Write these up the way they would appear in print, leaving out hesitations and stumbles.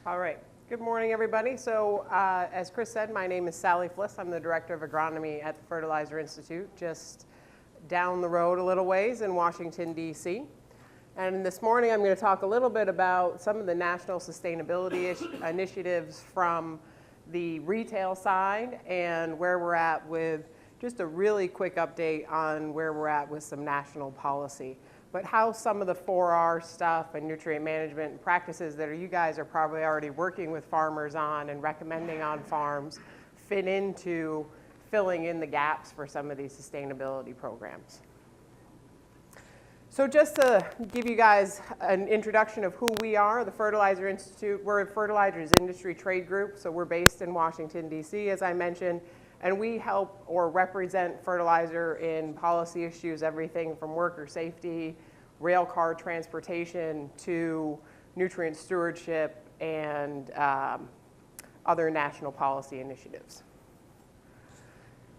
All right. Good morning, everybody. So as Chris said, my name is Sally Flis. I'm the Director of Agronomy at the Fertilizer Institute, just down the road a little ways in Washington, D.C. And this morning I'm going to talk a little bit about some of the national sustainability initiatives from the retail side and where we're at with just a really quick update on where we're at with some national policy. But how some of the 4R stuff and nutrient management practices that you guys are probably already working with farmers on and recommending on farms fit into filling in the gaps for some of these sustainability programs. So just to give you guys an introduction of who we are, the Fertilizer Institute, we're a fertilizers industry trade group, so we're based in Washington, D.C., as I mentioned, and we help or represent fertilizer in policy issues, everything from worker safety, rail car transportation, to nutrient stewardship and other national policy initiatives.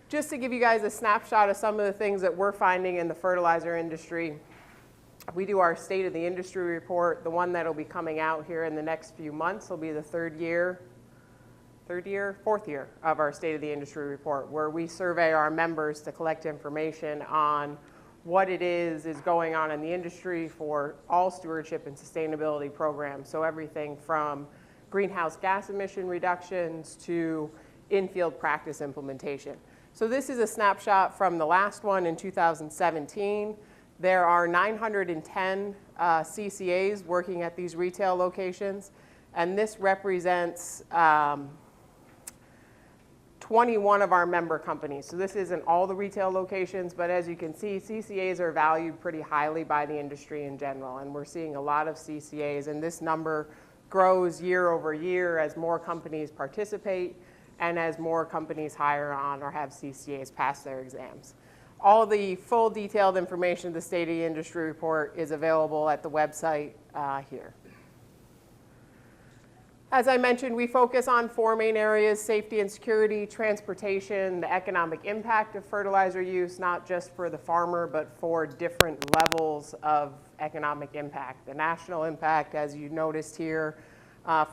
Just to give you guys a snapshot of some of the things that we're finding in the fertilizer industry, we do our State of the Industry report. The one that will be coming out here in the next few months will be the fourth year of our State of the Industry report, where we survey our members to collect information on what it is going on in the industry for all stewardship and sustainability programs. So everything from greenhouse gas emission reductions to in-field practice implementation. So this is a snapshot from the last one in 2017. There are 910 CCAs working at these retail locations, and this represents 21 of our member companies. So this isn't all the retail locations, but as you can see, CCAs are valued pretty highly by the industry in general, and we're seeing a lot of CCAs, and this number grows year over year as more companies participate and as more companies hire on or have CCAs pass their exams. All the full detailed information of the State of the Industry report is available at the website here. As I mentioned, we focus on four main areas: safety and security, transportation, the economic impact of fertilizer use, not just for the farmer, but for different levels of economic impact. The national impact, as you noticed here,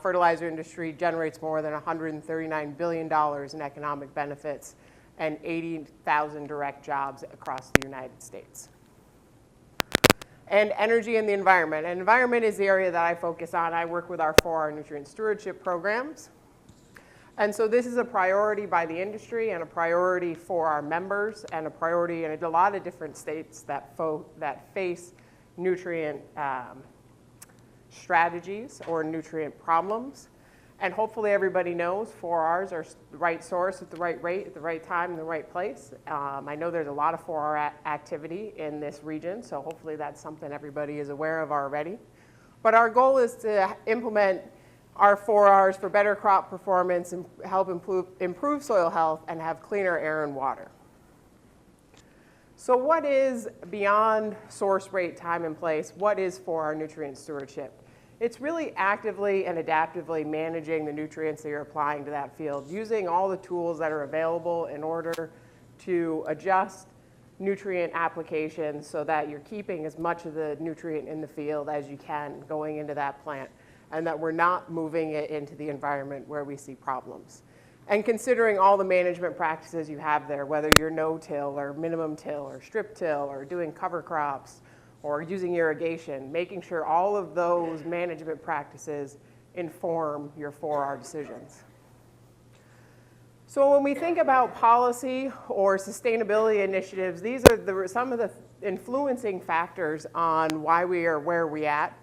fertilizer industry generates more than $139 billion in economic benefits and 80,000 direct jobs across the United States. And energy and the environment. And environment is the area that I focus on. I work with our 4R nutrient stewardship programs. And so this is a priority by the industry and a priority for our members and a priority in a lot of different states that face nutrient strategies or nutrient problems. And hopefully everybody knows 4Rs are the right source at the right rate, at the right time, in the right place. I know there's a lot of 4R activity in this region, so hopefully that's something everybody is aware of already. But our goal is to implement our 4Rs for better crop performance and help improve soil health and have cleaner air and water. So what is, beyond source, rate, time, and place, what is 4R nutrient stewardship? It's really actively and adaptively managing the nutrients that you're applying to that field, using all the tools that are available in order to adjust nutrient applications so that you're keeping as much of the nutrient in the field as you can going into that plant, and that we're not moving it into the environment where we see problems. And considering all the management practices you have there, whether you're no-till or minimum till or strip till or doing cover crops, or using irrigation, making sure all of those management practices inform your 4R decisions. So when we think about policy or sustainability initiatives, these are some of the influencing factors on why we are where we are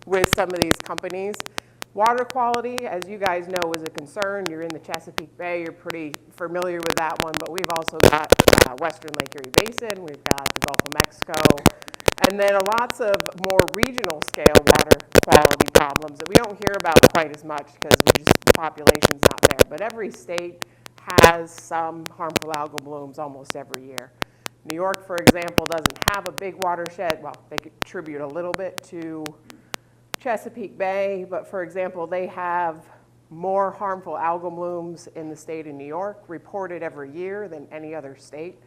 with some of these companies. Water quality, as you guys know, is a concern. You're in the Chesapeake Bay, you're pretty familiar with that one, but we've also got Western Lake Erie Basin, we've got the Gulf of Mexico, and then lots of more regional scale water quality problems that we don't hear about quite as much because the population's not there. But every state has some harmful algal blooms almost every year. New York, for example, doesn't have a big watershed. Well, they contribute a little bit to Chesapeake Bay, but for example, they have more harmful algal blooms in the state of New York reported every year than any other state.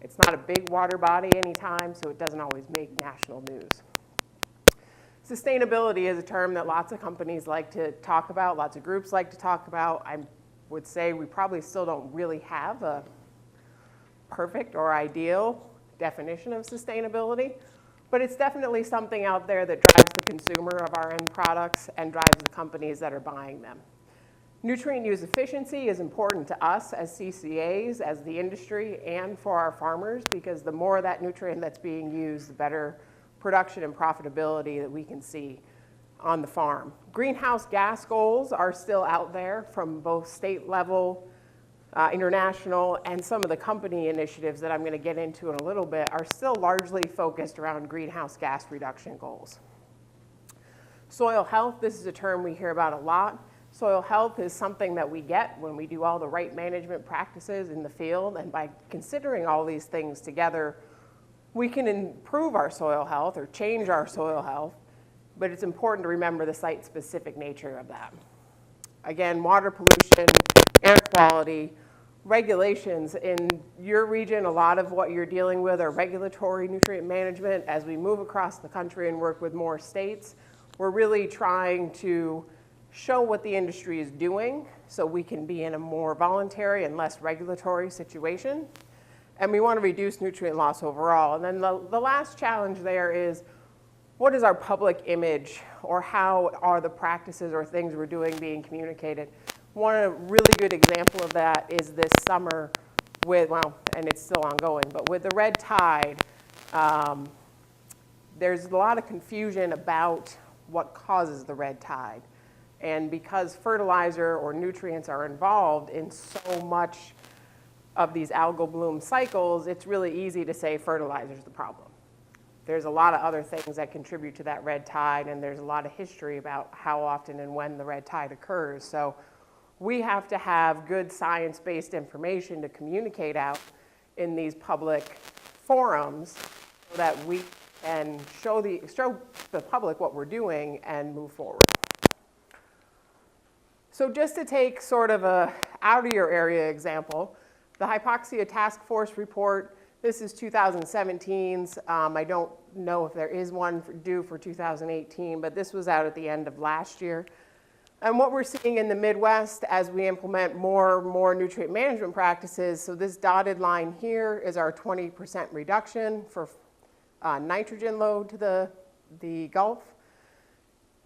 It's not a big water body anytime, so it doesn't always make national news. Sustainability is a term that lots of companies like to talk about, lots of groups like to talk about. I would say we probably still don't really have a perfect or ideal definition of sustainability, but it's definitely something out there that drives the consumer of our end products and drives the companies that are buying them. Nutrient use efficiency is important to us as CCAs, as the industry, and for our farmers, because the more that nutrient that's being used, the better production and profitability that we can see on the farm. Greenhouse gas goals are still out there from both state level, international, and some of the company initiatives that I'm going to get into in a little bit are still largely focused around greenhouse gas reduction goals. Soil health, this is a term we hear about a lot. Soil health is something that we get when we do all the right management practices in the field, and by considering all these things together, we can improve our soil health or change our soil health, but it's important to remember the site-specific nature of that. Again, water pollution, air quality, regulations. In your region, a lot of what you're dealing with are regulatory nutrient management. As we move across the country and work with more states, we're really trying to show what the industry is doing so we can be in a more voluntary and less regulatory situation. And we want to reduce nutrient loss overall. And then the last challenge there is, what is our public image, or how are the practices or things we're doing being communicated? One really good example of that is this summer with, well, and it's still ongoing, but with the red tide, there's a lot of confusion about what causes the red tide. And because fertilizer or nutrients are involved in so much of these algal bloom cycles, it's really easy to say fertilizer is the problem. There's a lot of other things that contribute to that red tide, and there's a lot of history about how often and when the red tide occurs. So we have to have good science-based information to communicate out in these public forums so that we can show the public what we're doing and move forward. So just to take sort of a out of your area example, the Hypoxia Task Force report, this is 2017's. I don't know if there is one due for 2018, but this was out at the end of last year. And what we're seeing in the Midwest as we implement more nutrient management practices, so this dotted line here is our 20% reduction for nitrogen load to the Gulf.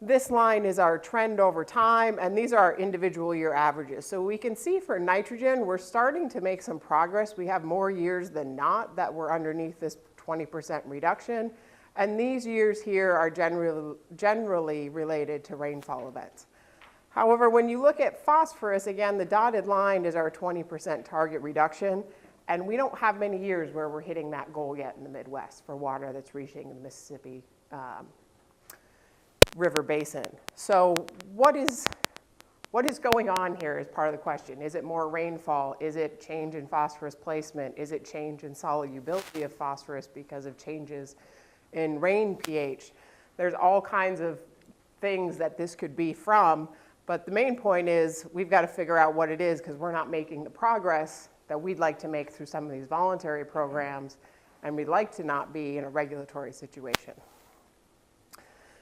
This line is our trend over time, and these are our individual year averages. So we can see for nitrogen, we're starting to make some progress. We have more years than not that we're underneath this 20% reduction. And these years here are generally related to rainfall events. However, when you look at phosphorus, again, the dotted line is our 20% target reduction. And we don't have many years where we're hitting that goal yet in the Midwest for water that's reaching the Mississippi River Basin. So what is going on here is part of the question. Is it more rainfall? Is it change in phosphorus placement? Is it change in solubility of phosphorus because of changes in rain pH? There's all kinds of things that this could be from, but the main point is we've got to figure out what it is, because we're not making the progress that we'd like to make through some of these voluntary programs, and we'd like to not be in a regulatory situation.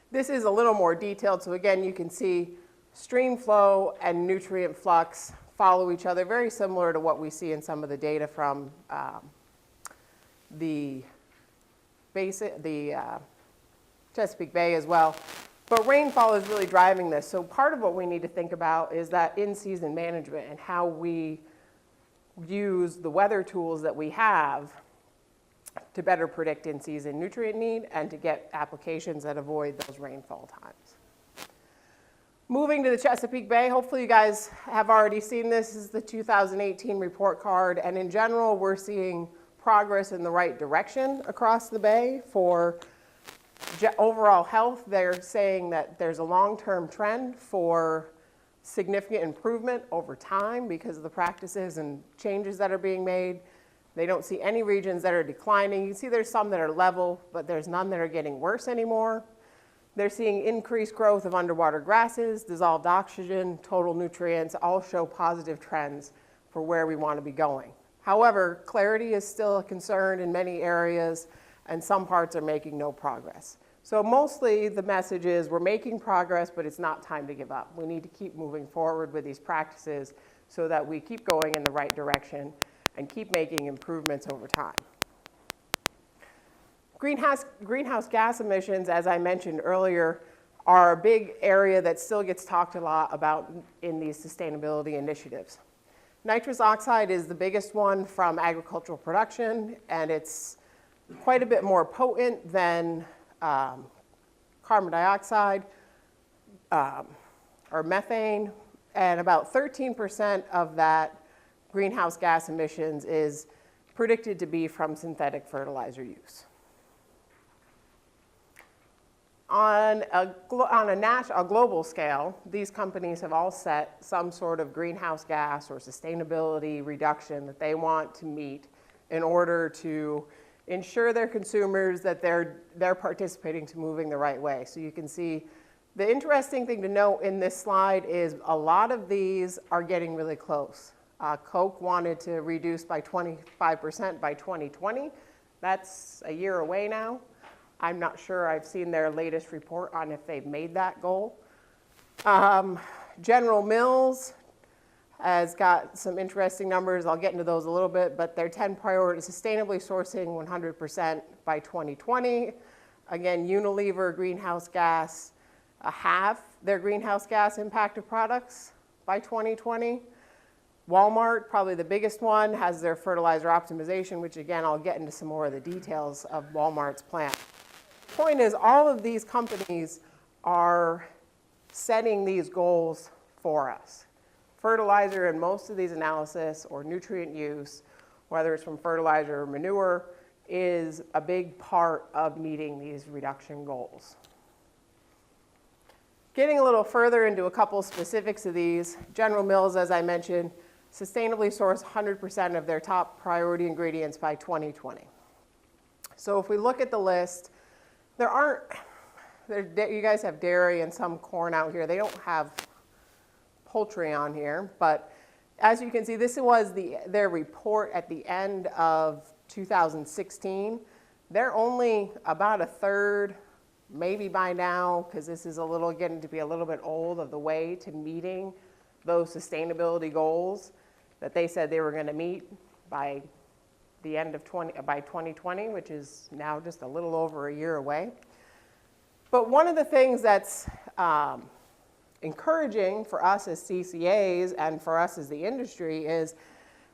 This is a little more detailed, so again, you can see stream flow and nutrient flux follow each other, very similar to what we see in some of the data from the Chesapeake Bay as well. But rainfall is really driving this. So part of what we need to think about is that in-season management and how we use the weather tools that we have to better predict in-season nutrient need and to get applications that avoid those rainfall times. Moving to the Chesapeake Bay, hopefully you guys have already seen this. This is the 2018 report card, and in general, we're seeing progress in the right direction across the bay for overall health. They're saying that there's a long-term trend for significant improvement over time because of the practices and changes that are being made. They don't see any regions that are declining. You can see there's some that are level, but there's none that are getting worse anymore. They're seeing increased growth of underwater grasses, dissolved oxygen, total nutrients, all show positive trends for where we want to be going. However, clarity is still a concern in many areas, and some parts are making no progress. So mostly the message is we're making progress, but it's not time to give up. We need to keep moving forward with these practices so that we keep going in the right direction and keep making improvements over time. Greenhouse gas emissions, as I mentioned earlier, are a big area that still gets talked a lot about in these sustainability initiatives. Nitrous oxide is the biggest one from agricultural production, and it's quite a bit more potent than carbon dioxide or methane, and about 13% of that greenhouse gas emissions is predicted to be from synthetic fertilizer use. On a global scale, these companies have all set some sort of greenhouse gas or sustainability reduction that they want to meet in order to ensure their consumers that they're participating to moving the right way. So you can see the interesting thing to note in this slide is a lot of these are getting really close. Coke wanted to reduce by 25% by 2020. That's a year away now. I'm not sure I've seen their latest report on if they've made that goal. General Mills has got some interesting numbers. I'll get into those a little bit, but their 10 priorities: sustainably sourcing 100% by 2020. Again, Unilever greenhouse gas, half their greenhouse gas impact of products by 2020. Walmart, probably the biggest one, has their fertilizer optimization, which again, I'll get into some more of the details of Walmart's plan. The point is, all of these companies are setting these goals for us. Fertilizer in most of these analysis, or nutrient use, whether it's from fertilizer or manure, is a big part of meeting these reduction goals. Getting a little further into a couple specifics of these, General Mills, as I mentioned, sustainably source 100% of their top priority ingredients by 2020. So if we look at the list, you guys have dairy and some corn out here. They don't have poultry on here, but as you can see, this was their report at the end of 2016. They're only about a third, maybe by now, because this is getting to be a little bit old, of the way to meeting those sustainability goals that they said they were going to meet by the end of 2020, which is now just a little over a year away. But one of the things that's encouraging for us as CCAs and for us as the industry is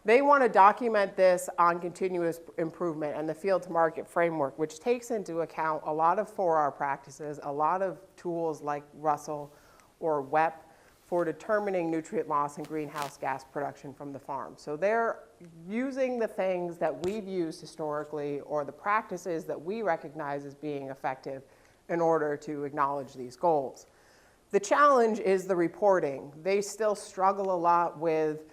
they want to document this on continuous improvement and the field to market framework, which takes into account a lot of 4R practices, a lot of tools like Russell or WEP for determining nutrient loss and greenhouse gas production from the farm. So they're using the things that we've used historically or the practices that we recognize as being effective in order to acknowledge these goals. The challenge is the reporting. They still struggle a lot with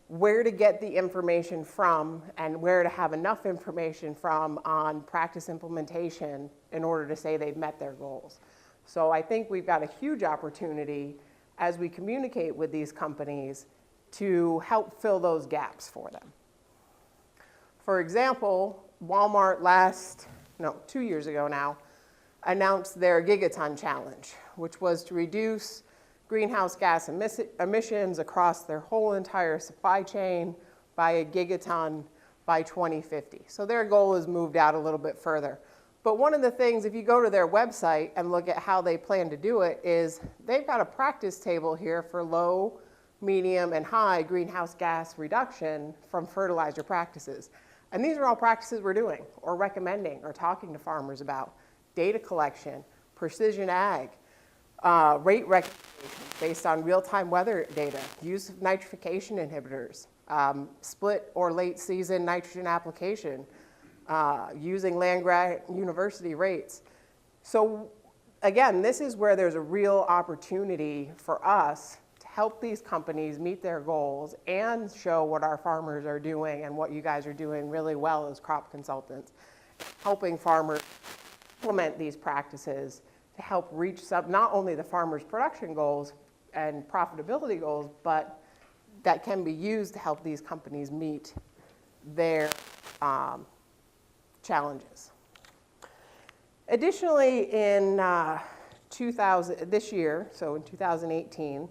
where to get the information from and where to have enough information from on practice implementation in order to say they've met their goals. So I think we've got a huge opportunity as we communicate with these companies to help fill those gaps for them. For example, Walmart 2 years ago now, announced their Gigaton Challenge, which was to reduce greenhouse gas emissions across their whole entire supply chain by a gigaton by 2050. So their goal is moved out a little bit further. But one of the things, if you go to their website and look at how they plan to do it, is they've got a practice table here for low, medium, and high greenhouse gas reduction from fertilizer practices. And these are all practices we're doing or recommending or talking to farmers about. Data collection, precision ag, rate recommendations based on real-time weather data, use of nitrification inhibitors, split or late season nitrogen application, using land-grant university rates. So again, this is where there's a real opportunity for us to help these companies meet their goals and show what our farmers are doing and what you guys are doing really well as crop consultants, helping farmers implement these practices to help reach not only the farmers' production goals and profitability goals, but that can be used to help these companies meet their challenges. Additionally, in this year, so in 2018,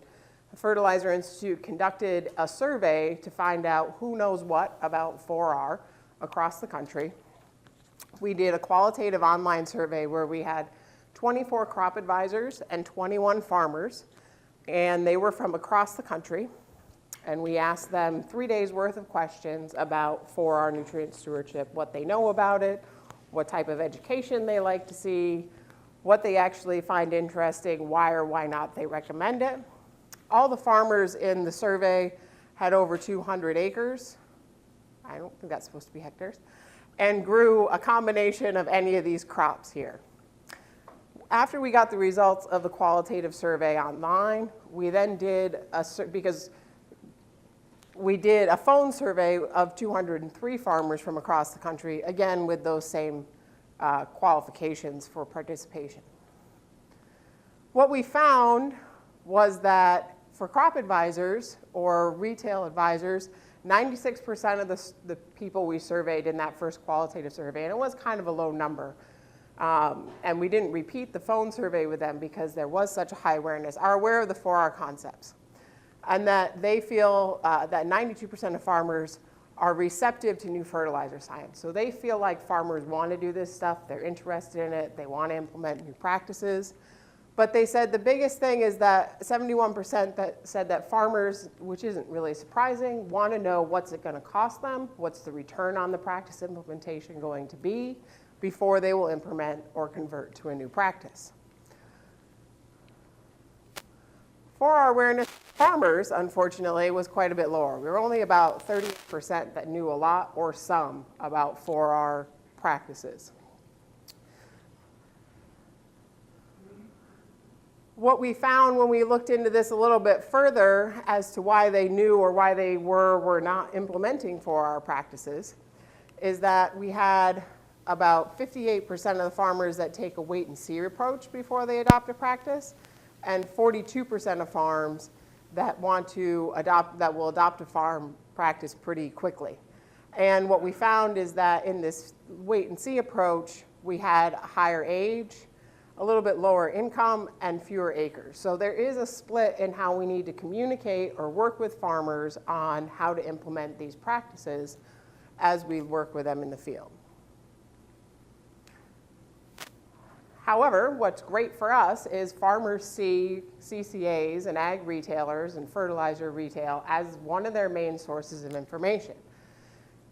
the Fertilizer Institute conducted a survey to find out who knows what about 4R across the country. We did a qualitative online survey where we had 24 crop advisors and 21 farmers, and they were from across the country. And we asked them 3 days worth of questions about 4R nutrient stewardship, what they know about it, what type of education they like to see, what they actually find interesting, why or why not they recommend it. All the farmers in the survey had over 200 acres. I don't think that's supposed to be hectares, and grew a combination of any of these crops here. After we got the results of the qualitative survey online, we then did we did a phone survey of 203 farmers from across the country, again with those same qualifications for participation. What we found was that for crop advisors or retail advisors, 96% of the people we surveyed in that first qualitative survey, and it was kind of a low number, and we didn't repeat the phone survey with them because there was such a high awareness, are aware of the 4R concepts. And that they feel that 92% of farmers are receptive to new fertilizer science. So they feel like farmers want to do this stuff, they're interested in it, they want to implement new practices. But they said the biggest thing is that 71% that said that farmers, which isn't really surprising, want to know what's it going to cost them, what's the return on the practice implementation going to be before they will implement or convert to a new practice. For our awareness, farmers, unfortunately, was quite a bit lower. We were only about 30% that knew a lot or some about 4R practices. What we found when we looked into this a little bit further as to why they knew or why they were not implementing 4R practices is that we had about 58% of the farmers that take a wait and see approach before they adopt a practice, and 42% of farms that will adopt a farm practice pretty quickly. And what we found is that in this wait and see approach, we had a higher age, a little bit lower income, and fewer acres. So there is a split in how we need to communicate or work with farmers on how to implement these practices as we work with them in the field. However, what's great for us is farmers see CCAs and ag retailers and fertilizer retail as one of their main sources of information.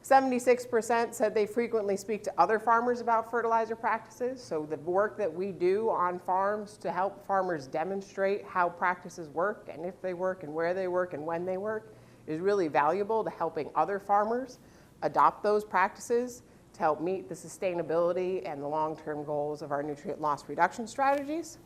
76% said they frequently speak to other farmers about fertilizer practices. So the work that we do on farms to help farmers demonstrate how practices work and if they work and where they work and when they work is really valuable to helping other farmers adopt those practices to help meet the sustainability and the long-term goals of our nutrient loss reduction strategies.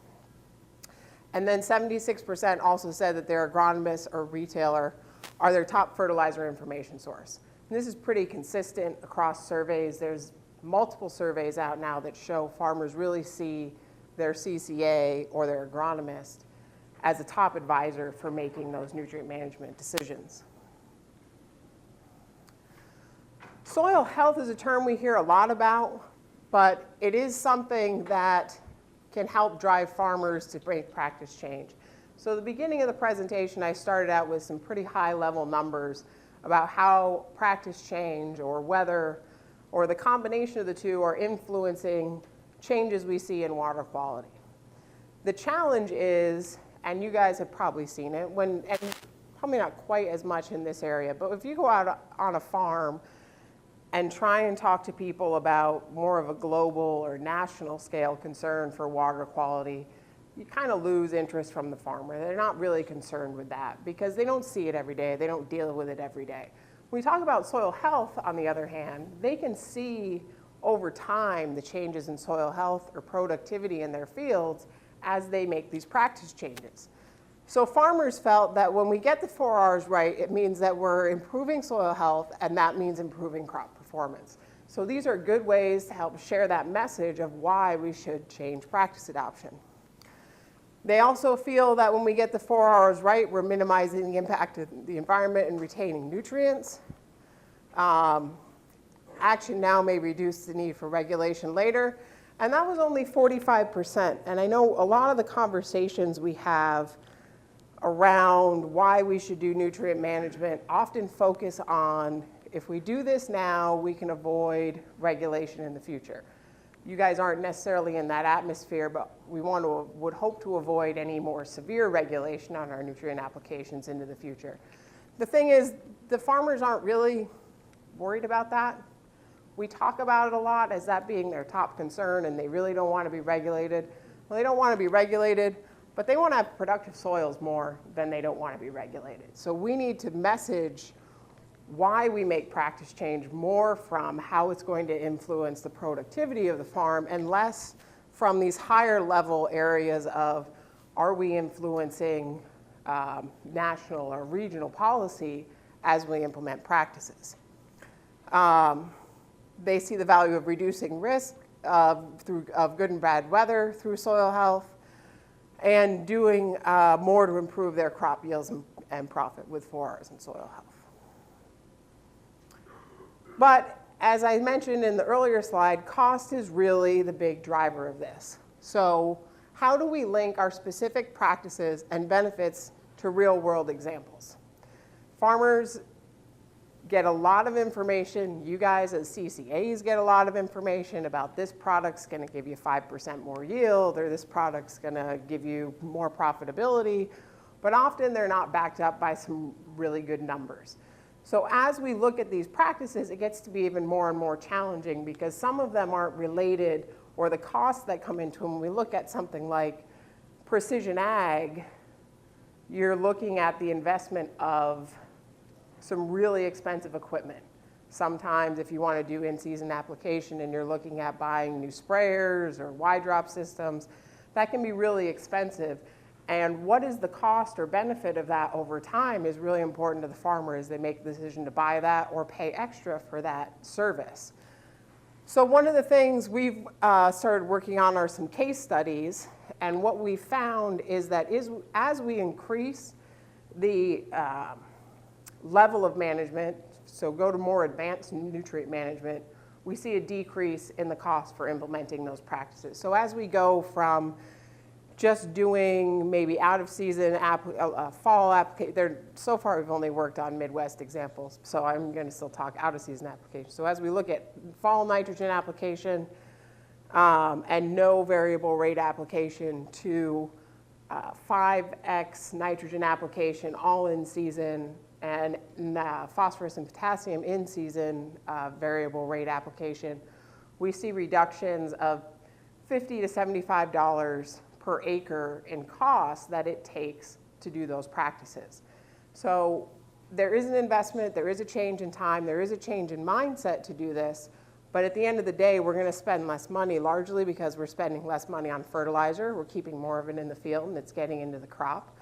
And then 76% also said that their agronomist or retailer are their top fertilizer information source. And this is pretty consistent across surveys. There's multiple surveys out now that show farmers really see their CCA or their agronomist as a top advisor for making those nutrient management decisions. Soil health is a term we hear a lot about, but it is something that can help drive farmers to make practice change. So at the beginning of the presentation, I started out with some pretty high-level numbers about how practice change or weather or the combination of the two are influencing changes we see in water quality. The challenge is, and you guys have probably seen it, and probably not quite as much in this area, but if you go out on a farm and try and talk to people about more of a global or national scale concern for water quality, you kind of lose interest from the farmer. They're not really concerned with that because they don't see it every day. They don't deal with it every day. When we talk about soil health, on the other hand, they can see over time the changes in soil health or productivity in their fields as they make these practice changes. So farmers felt that when we get the 4Rs right, it means that we're improving soil health, and that means improving crop performance. So these are good ways to help share that message of why we should change practice adoption. They also feel that when we get the 4Rs right, we're minimizing the impact of the environment and retaining nutrients. Action now may reduce the need for regulation later, And that was only 45%. And I know a lot of the conversations we have around why we should do nutrient management often focus on, if we do this now, we can avoid regulation in the future. You guys aren't necessarily in that atmosphere, but we would hope to avoid any more severe regulation on our nutrient applications into the future. The thing is, the farmers aren't really worried about that. We talk about it a lot as that being their top concern, and they really don't want to be regulated. Well, they don't want to be regulated, but they want to have productive soils more than they don't want to be regulated. So we need to message why we make practice change more from how it's going to influence the productivity of the farm and less from these higher level areas of, are we influencing national or regional policy as we implement practices. They see the value of reducing risk of good and bad weather through soil health, and doing more to improve their crop yields and profit with 4Rs and soil health. But as I mentioned in the earlier slide, cost is really the big driver of this. So how do we link our specific practices and benefits to real-world examples? Farmers get a lot of information. You guys as CCAs get a lot of information about this product's going to give you 5% more yield, or this product's going to give you more profitability, but often they're not backed up by some really good numbers. So as we look at these practices, it gets to be even more and more challenging because some of them aren't related, or the costs that come into them. When we look at something like precision ag, you're looking at the investment of some really expensive equipment. Sometimes if you want to do in-season application and you're looking at buying new sprayers or Y-drop systems, that can be really expensive. And what is the cost or benefit of that over time is really important to the farmer as they make the decision to buy that or pay extra for that service. So one of the things we've started working on are some case studies. And what we found is that as we increase the level of management, so go to more advanced nutrient management, we see a decrease in the cost for implementing those practices. So as we go from just doing maybe out of season fall application, so far we've only worked on Midwest examples, so I'm going to still talk out of season application. So as we look at fall nitrogen application and no variable rate application to 5x nitrogen application all in season, and phosphorus and potassium in season variable rate application, we see reductions of $50 to $75 per acre in cost that it takes to do those practices. So there is an investment, there is a change in time, there is a change in mindset to do this, but at the end of the day, we're going to spend less money, largely because we're spending less money on fertilizer, we're keeping more of it in the field and it's getting into the crop,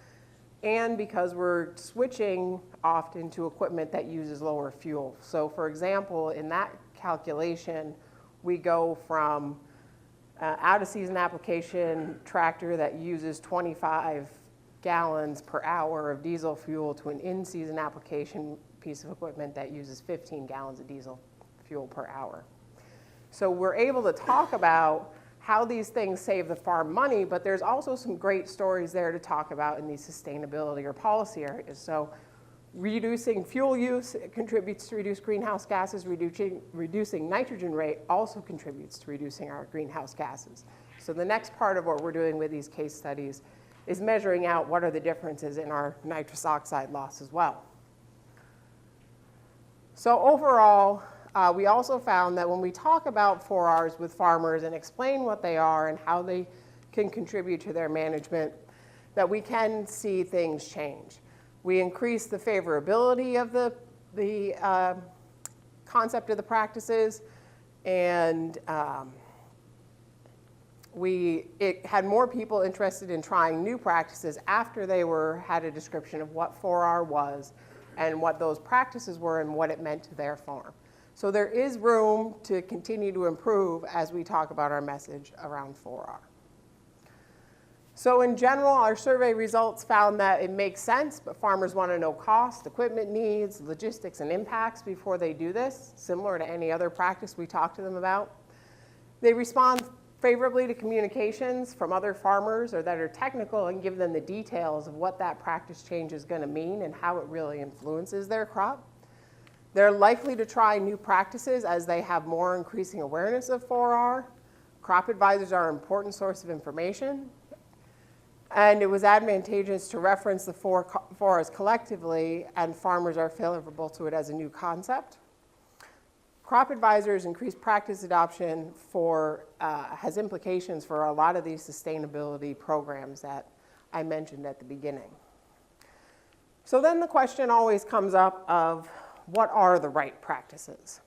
and because we're switching often to equipment that uses lower fuel. So for example, in that calculation, we go from out of season application tractor that uses 25 gallons per hour of diesel fuel to an in-season application piece of equipment that uses 15 gallons of diesel fuel per hour. So we're able to talk about how these things save the farm money, but there's also some great stories there to talk about in these sustainability or policy areas. So reducing fuel use contributes to reduce greenhouse gases. Reducing nitrogen rate also contributes to reducing our greenhouse gases. So the next part of what we're doing with these case studies is measuring out what are the differences in our nitrous oxide loss as well. So overall, we also found that when we talk about 4Rs with farmers and explain what they are and how they can contribute to their management, that we can see things change. We increase the favorability of the concept of the practices, and it had more people interested in trying new practices after they had a description of what 4R was and what those practices were and what it meant to their farm. So there is room to continue to improve as we talk about our message around 4R. So in general, our survey results found that it makes sense, but farmers want to know cost, equipment needs, logistics, and impacts before they do this, similar to any other practice we talk to them about. They respond favorably to communications from other farmers or that are technical and give them the details of what that practice change is going to mean and how it really influences their crop. They're likely to try new practices as they have more increasing awareness of 4R. Crop advisors are an important source of information. And it was advantageous to reference the 4Rs collectively, and farmers are favorable to it as a new concept. Crop advisors' increased practice adoption has implications for a lot of these sustainability programs that I mentioned at the beginning. So then the question always comes up of what are the right practices?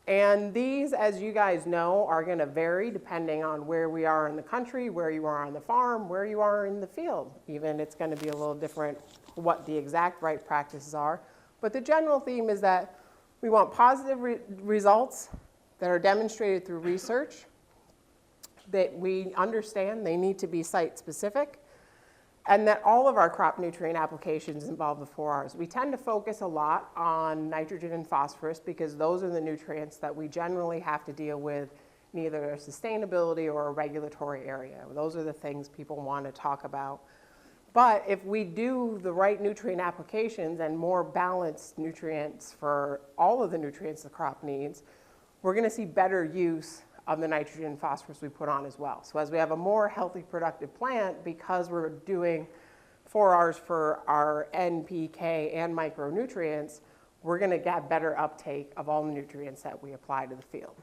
And these, as you guys know, are going to vary depending on where we are in the country, where you are on the farm, where you are in the field. Even it's going to be a little different what the exact right practices are. But the general theme is that we want positive results that are demonstrated through research, that we understand they need to be site-specific, and that all of our crop nutrient applications involve the 4Rs. We tend to focus a lot on nitrogen and phosphorus because those are the nutrients that we generally have to deal with in either a sustainability or a regulatory area. Those are the things people want to talk about. But if we do the right nutrient applications and more balanced nutrients for all of the nutrients the crop needs, we're going to see better use of the nitrogen and phosphorus we put on as well. So as we have a more healthy, productive plant, because we're doing 4Rs for our NPK and micronutrients, we're going to get better uptake of all the nutrients that we apply to the field.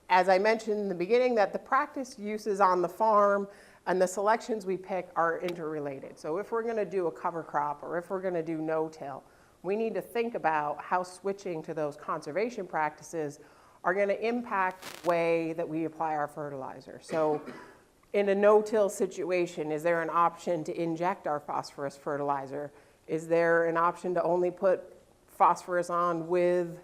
As I mentioned in the beginning, that the practice uses on the farm and the selections we pick are interrelated. So if we're going to do a cover crop or if we're going to do no-till, we need to think about how switching to those conservation practices are going to impact the way that we apply our fertilizer. So in a no-till situation, is there an option to inject our phosphorus fertilizer? Is there an option to only put phosphorus on with,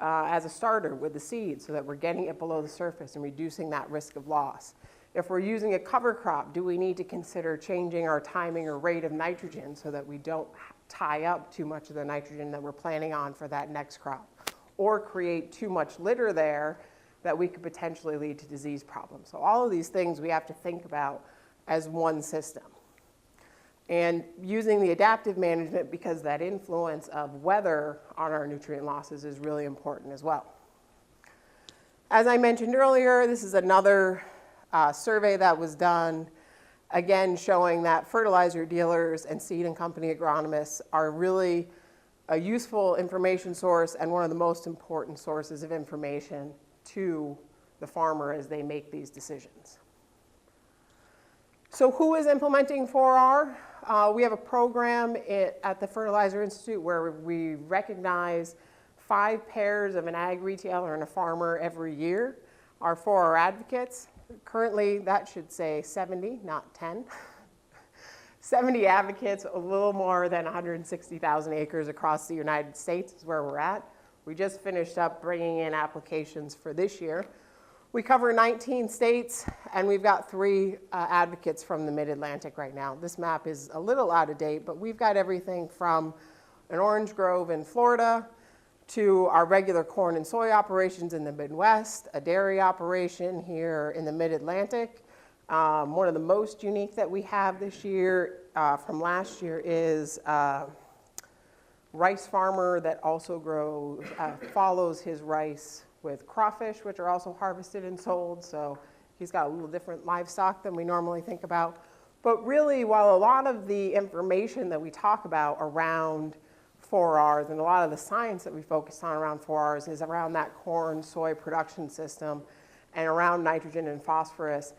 as a starter with the seed so that we're getting it below the surface and reducing that risk of loss? If we're using a cover crop, do we need to consider changing our timing or rate of nitrogen so that we don't tie up too much of the nitrogen that we're planning on for that next crop, or create too much litter there that we could potentially lead to disease problems? So all of these things we have to think about as one system. And using the adaptive management, because that influence of weather on our nutrient losses is really important as well. As I mentioned earlier, this is another survey that was done, again showing that fertilizer dealers and seed and company agronomists are really a useful information source and one of the most important sources of information to the farmer as they make these decisions. So who is implementing 4R? We have a program at the Fertilizer Institute where we recognize 5 pairs of an ag retailer and a farmer every year, our 4R advocates. Currently, that should say 70, not 10. 70 advocates, a little more than 160,000 acres across the United States is where we're at. We just finished up bringing in applications for this year. We cover 19 states, and we've got 3 advocates from the Mid-Atlantic right now. This map is a little out of date, but we've got everything from an orange grove in Florida to our regular corn and soy operations in the Midwest, a dairy operation here in the Mid-Atlantic. One of the most unique that we have this year from last year is a rice farmer that also grows, follows his rice with crawfish, which are also harvested and sold. So he's got a little different livestock than we normally think about. But really, while a lot of the information that we talk about around 4Rs and a lot of the science that we focus on around 4Rs is around that corn, soy production system and around nitrogen and phosphorus.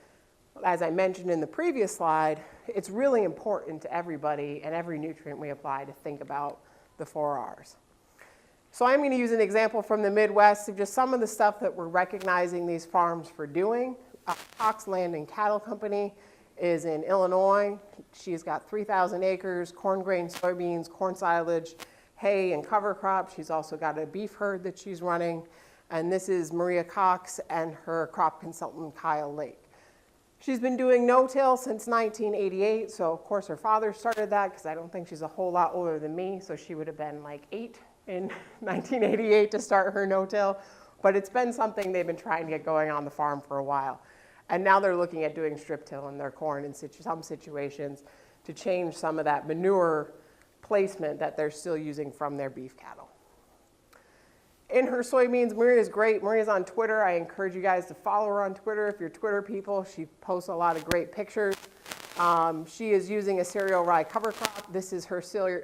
As I mentioned in the previous slide, it's really important to everybody and every nutrient we apply to think about the 4Rs. So I'm going to use an example from the Midwest of just some of the stuff that we're recognizing these farms for doing. Cox Land and Cattle Company is in Illinois. She's got 3,000 acres, corn grain, soybeans, corn silage, hay, and cover crops. She's also got a beef herd that she's running. And this is Maria Cox and her crop consultant, Kyle Lake. She's been doing no-till since 1988. So of course her father started that because I don't think she's a whole lot older than me. So she would have been like 8 in 1988 to start her no-till. But it's been something they've been trying to get going on the farm for a while. And now they're looking at doing strip till in their corn in some situations to change some of that manure placement that they're still using from their beef cattle. In her soybeans, Maria is great. Maria's on Twitter. I encourage you guys to follow her on Twitter if you're Twitter people. She posts a lot of great pictures. She is using a cereal rye cover crop. This is her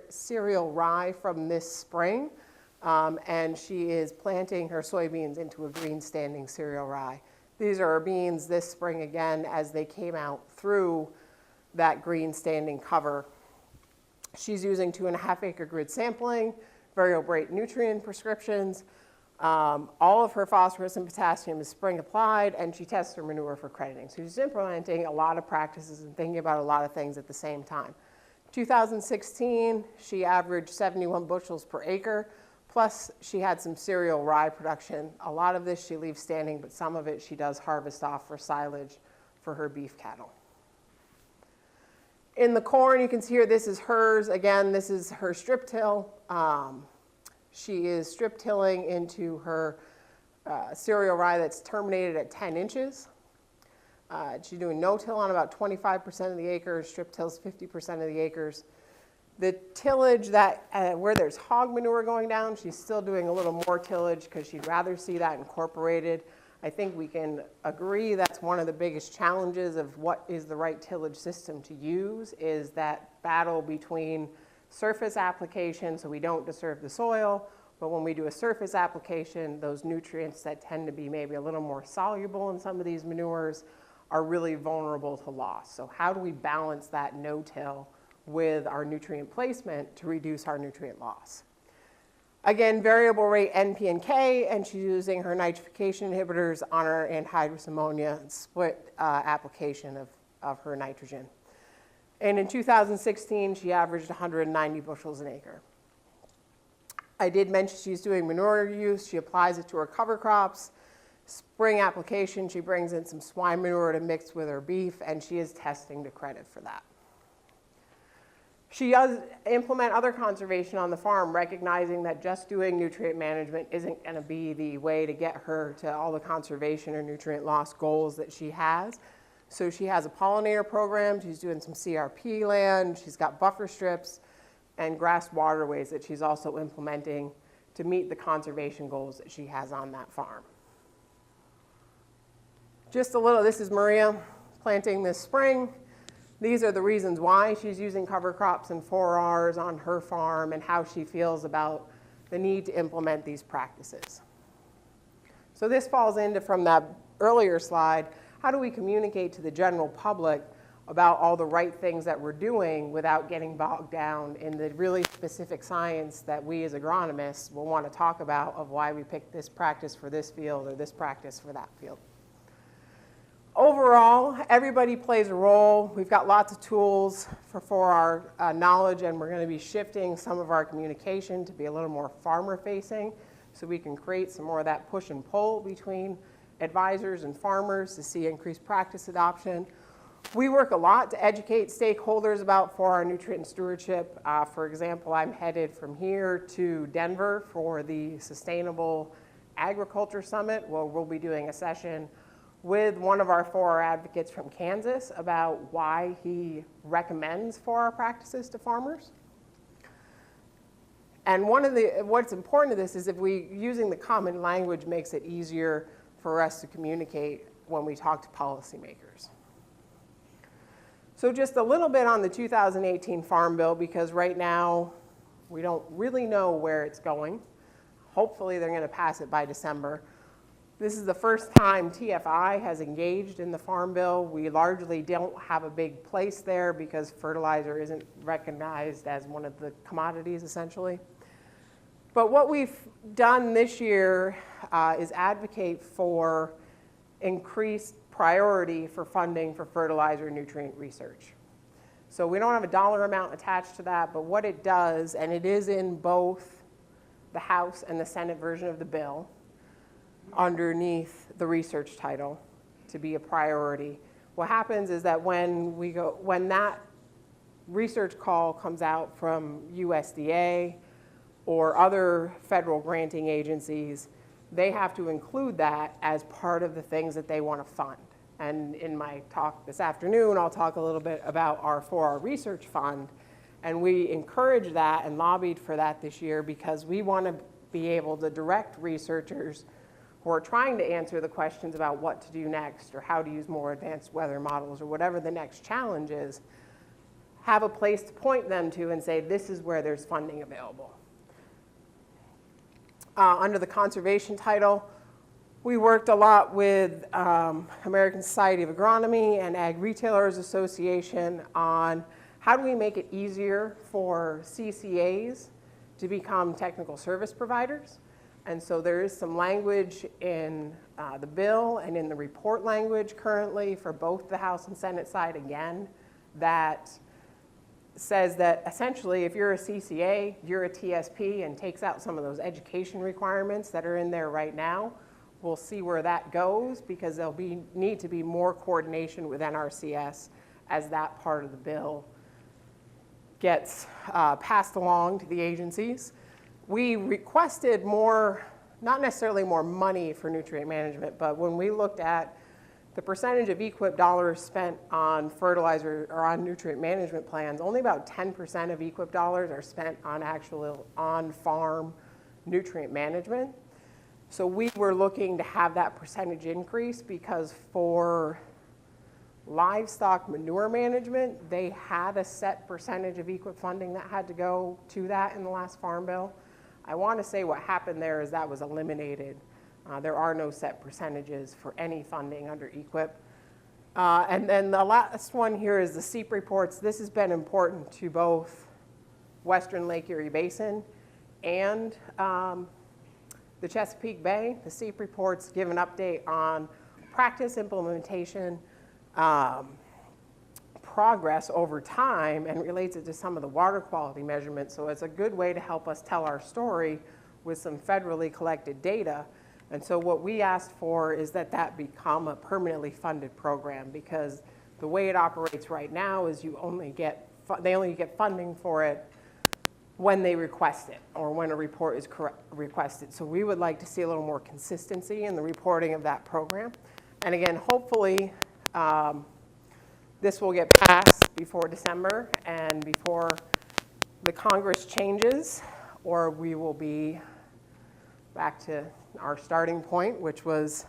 cereal rye from this spring. And she is planting her soybeans into a green standing cereal rye. These are her beans this spring again as they came out through that green standing cover. She's using 2.5 acre grid sampling, variable rate nutrient prescriptions. All of her phosphorus and potassium is spring applied, and she tests her manure for crediting. So she's implementing a lot of practices and thinking about a lot of things at the same time. 2016, she averaged 71 bushels per acre, plus she had some cereal rye production. A lot of this she leaves standing, but some of it she does harvest off for silage for her beef cattle. In the corn, you can see here, this is hers. Again, this is her strip till. She is strip tilling into her cereal rye that's terminated at 10 inches. She's doing no-till on about 25% of the acres, strip tills 50% of the acres. The tillage that where there's hog manure going down, she's still doing a little more tillage because she'd rather see that incorporated. I think we can agree that's one of the biggest challenges of what is the right tillage system to use, is that battle between surface application so we don't disturb the soil, but when we do a surface application, those nutrients that tend to be maybe a little more soluble in some of these manures are really vulnerable to loss. So how do we balance that no-till with our nutrient placement to reduce our nutrient loss? Again, variable rate NP and K, and she's using her nitrification inhibitors on her anhydrous ammonia split application of her nitrogen. And in 2016, she averaged 190 bushels an acre. I did mention she's doing manure use. She applies it to her cover crops. Spring application, she brings in some swine manure to mix with her beef, and she is testing to credit for that. She does implement other conservation on the farm, recognizing that just doing nutrient management isn't going to be the way to get her to all the conservation or nutrient loss goals that she has. So she has a pollinator program. She's doing some CRP land. She's got buffer strips and grass waterways that she's also implementing to meet the conservation goals that she has on that farm. Just a little, this is Maria planting this spring. These are the reasons why she's using cover crops and 4Rs on her farm and how she feels about the need to implement these practices. So this falls into, from that earlier slide, how do we communicate to the general public about all the right things that we're doing without getting bogged down in the really specific science that we as agronomists will want to talk about of why we picked this practice for this field or this practice for that field. Overall, everybody plays a role. We've got lots of tools for our knowledge, and we're going to be shifting some of our communication to be a little more farmer-facing so we can create some more of that push and pull between advisors and farmers to see increased practice adoption. We work a lot to educate stakeholders about 4R nutrient stewardship. For example, I'm headed from here to Denver for the Sustainable Agriculture Summit, where we'll be doing a session with one of our 4R advocates from Kansas about why he recommends 4R practices to farmers. And what's important to this is using the common language makes it easier for us to communicate when we talk to policymakers. So just a little bit on the 2018 Farm Bill, because right now we don't really know where it's going. Hopefully they're going to pass it by December. This is the first time TFI has engaged in the Farm Bill. We largely don't have a big place there because fertilizer isn't recognized as one of the commodities, essentially. But what we've done this year is advocate for increased priority for funding for fertilizer nutrient research. So we don't have a dollar amount attached to that, but what it does, and it is in both the House and the Senate version of the bill, underneath the research title to be a priority. What happens is that when that research call comes out from USDA or other federal granting agencies, they have to include that as part of the things that they want to fund. And in my talk this afternoon, I'll talk a little bit about our 4R Research Fund. And we encouraged that and lobbied for that this year because we want to be able to direct researchers who are trying to answer the questions about what to do next or how to use more advanced weather models or whatever the next challenge is, have a place to point them to and say, this is where there's funding available. Under the conservation title, we worked a lot with American Society of Agronomy and Ag Retailers Association on how do we make it easier for CCAs to become technical service providers. And so there is some language in the bill and in the report language currently for both the House and Senate side again that says that essentially if you're a CCA, you're a TSP and takes out some of those education requirements that are in there right now. We'll see where that goes because there'll need to be more coordination with NRCS as that part of the bill gets passed along to the agencies. We requested more, not necessarily more money for nutrient management, but when we looked at the percentage of EQIP dollars spent on fertilizer or on nutrient management plans, only about 10% of EQIP dollars are spent on actual on-farm nutrient management. So we were looking to have that percentage increase because for livestock manure management, they had a set percentage of EQIP funding that had to go to that in the last Farm Bill. I want to say what happened there is that was eliminated. There are no set percentages for any funding under EQIP. And then the last one here is the SEEP reports. This has been important to both Western Lake Erie Basin and the Chesapeake Bay. The SEEP reports give an update on practice implementation, progress over time, and relates it to some of the water quality measurements. So it's a good way to help us tell our story with some federally collected data. And so what we asked for is that that become a permanently funded program because the way it operates right now is they only get funding for it when they request it or when a report is requested. So we would like to see a little more consistency in the reporting of that program. And again, hopefully this will get passed before December and before the Congress changes, or we will be back to our starting point, which was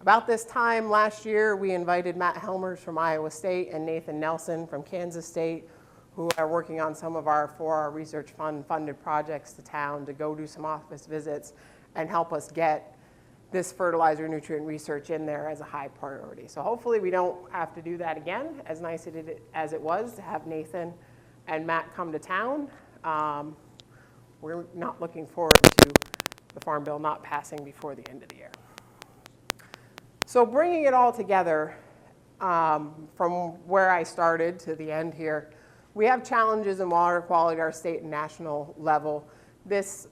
about this time last year. We invited Matt Helmers from Iowa State and Nathan Nelson from Kansas State, who are working on some of our 4R Research Fund funded projects to town to go do some office visits and help us get this fertilizer nutrient research in there as a high priority. So hopefully we don't have to do that again, as nice as it was to have Nathan and Matt come to town. We're not looking forward to the Farm Bill not passing before the end of the year. So bringing it all together, from where I started to the end here, we have challenges in water quality at our state and national level. This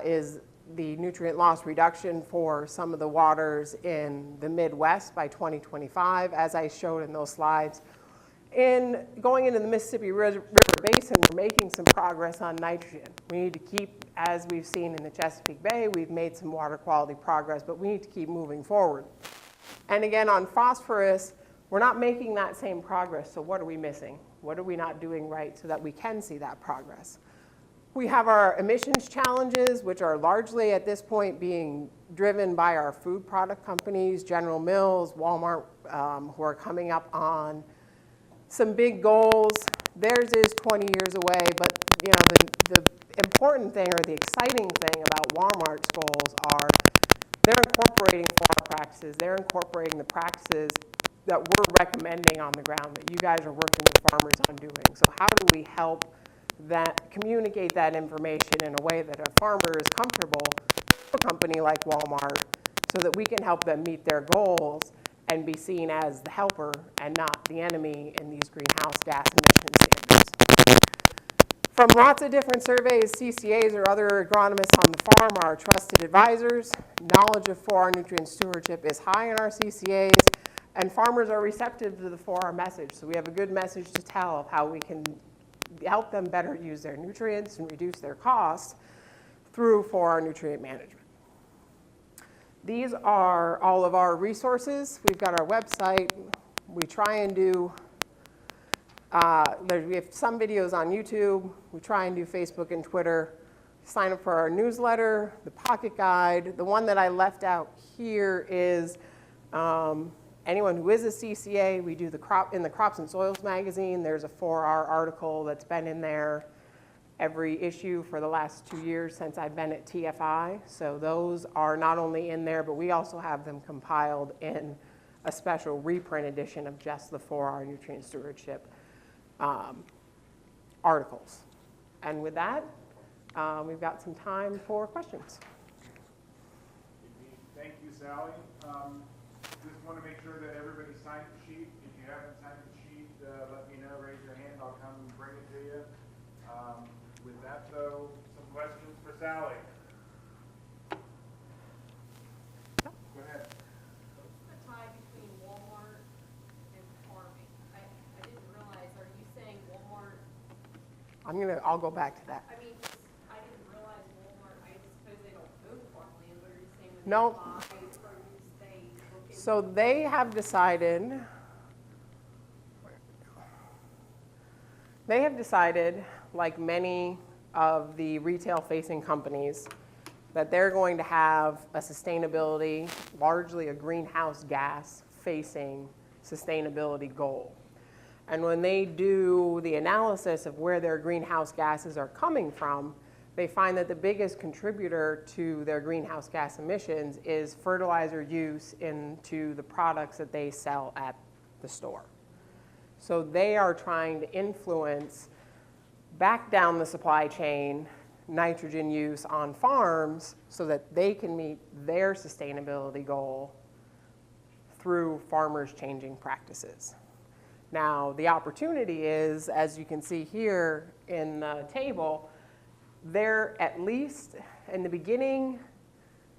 is the nutrient loss reduction for some of the waters in the Midwest by 2025, as I showed in those slides. In going into the Mississippi River Basin, we're making some progress on nitrogen. We need to keep, as we've seen in the Chesapeake Bay, we've made some water quality progress, but we need to keep moving forward. And again, on phosphorus, we're not making that same progress, so what are we missing? What are we not doing right so that we can see that progress? We have our emissions challenges, which are largely at this point being driven by our food product companies, General Mills, Walmart, who are coming up on some big goals. Theirs is 20 years away, but you know, the important thing or the exciting thing about Walmart's goals are they're incorporating 4R practices. They're incorporating the practices that we're recommending on the ground that you guys are working with farmers on doing. So how do we help that communicate that information in a way that a farmer is comfortable with a company like Walmart so that we can help them meet their goals and be seen as the helper and not the enemy in these greenhouse gas emission standards. From lots of different surveys, CCAs or other agronomists on the farm are trusted advisors. Knowledge of 4R nutrient stewardship is high in our CCAs, and farmers are receptive to the 4R message. So we have a good message to tell of how we can help them better use their nutrients and reduce their costs through 4R nutrient management. These are all of our resources. We've got our website. We try and do, we have some videos on YouTube. We try and do Facebook and Twitter. Sign up for our newsletter, the pocket guide. The one that I left out here is anyone who is a CCA, we do in the Crops and Soils magazine. There's a 4R article that's been in there every issue for the last 2 years since I've been at TFI. So those are not only in there, but we also have them compiled in a special reprint edition of just the 4R Nutrient Stewardship articles. And with that, we've got some time for questions. Thank you, Sally. Just want to make sure that everybody signed the sheet. If you haven't signed the sheet, let me know, raise your hand, I'll come and bring it to you. With that, though, some questions for Sally. Go ahead. What's the tie between Walmart and farming? I didn't realize, are you saying Walmart? I'll go back to that. I mean, I didn't realize Walmart, I suppose they don't own farmland, but are you saying when No. they buy produce, they look into? So they have decided, like many of the retail-facing companies, that they're going to have a sustainability, largely a greenhouse gas-facing sustainability goal. And when they do the analysis of where their greenhouse gases are coming from, they find that the biggest contributor to their greenhouse gas emissions is fertilizer use into the products that they sell at the store. So they are trying to influence back down the supply chain nitrogen use on farms so that they can meet their sustainability goal through farmers changing practices. Now, the opportunity is, as you can see here in the table, they're at least in the beginning,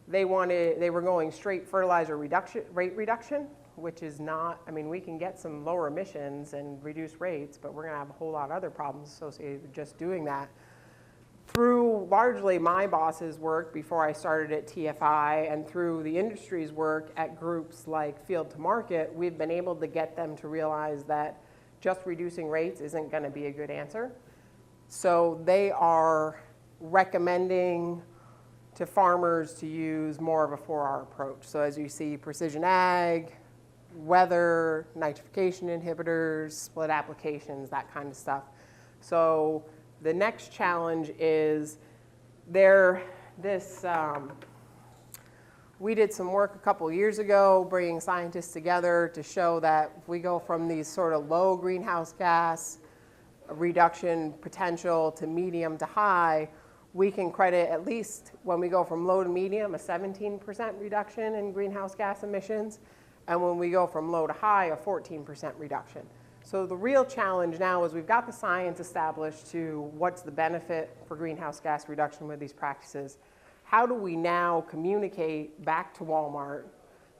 they were going straight fertilizer rate reduction, which is not, I mean, we can get some lower emissions and reduce rates, but we're going to have a whole lot of other problems associated with just doing that. Through largely my boss's work before I started at TFI and through the industry's work at groups like Field to Market, we've been able to get them to realize that just reducing rates isn't going to be a good answer. So they are recommending to farmers to use more of a 4R approach. So as you see, precision ag, weather, nitrification inhibitors, split applications, that kind of stuff. So the next challenge is we did some work a couple years ago bringing scientists together to show that if we go from these sort of low greenhouse gas reduction potential to medium to high, we can credit, at least when we go from low to medium, a 17% reduction in greenhouse gas emissions. And when we go from low to high, a 14% reduction. So the real challenge now is we've got the science established to what's the benefit for greenhouse gas reduction with these practices. How do we now communicate back to Walmart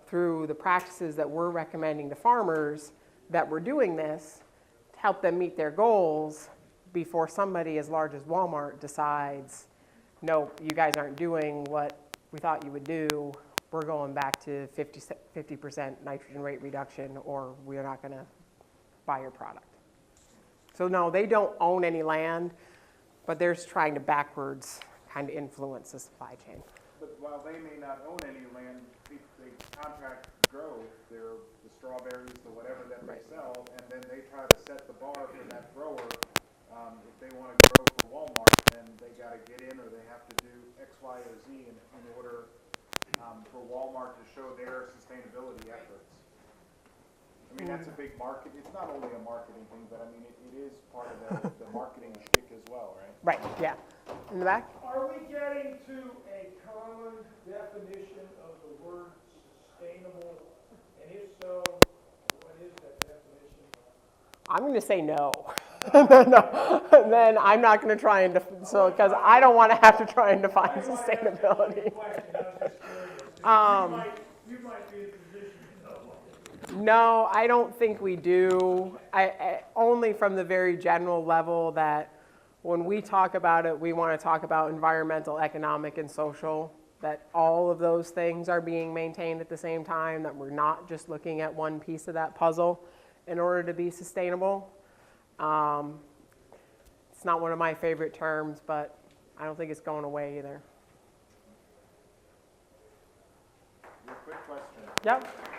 through the practices that we're recommending to farmers that we're doing this to help them meet their goals before somebody as large as Walmart decides, no, you guys aren't doing what we thought you would do. We're going back to 50% nitrogen rate reduction, or we're not going to buy your product. So no, they don't own any land, but they're trying to backwards kind of influence the supply chain. But while they may not own any land, they contract to grow the strawberries, the whatever that they sell, and then they try to set the bar for that grower. If they want to grow for Walmart, then they got to get in, or they have to do X, Y, or Z in order for Walmart to show their sustainability efforts. I mean, that's a big market. It's not only a marketing thing, but I mean, it is part of the marketing shtick as well, right? Right, yeah. In the back? Are we getting to a common definition of the word sustainable? And if so, what is that definition? I'm going to say no. No. And then I'm not going to try and because I don't want to have to try and define sustainability. You might be in a position to know. No, I don't think we do. Only from the very general level that when we talk about it, we want to talk about environmental, economic, and social that all of those things are being maintained at the same time, that we're not just looking at one piece of that puzzle in order to be sustainable. It's not one of my favorite terms, but I don't think it's going away either. Your quick question. Yep.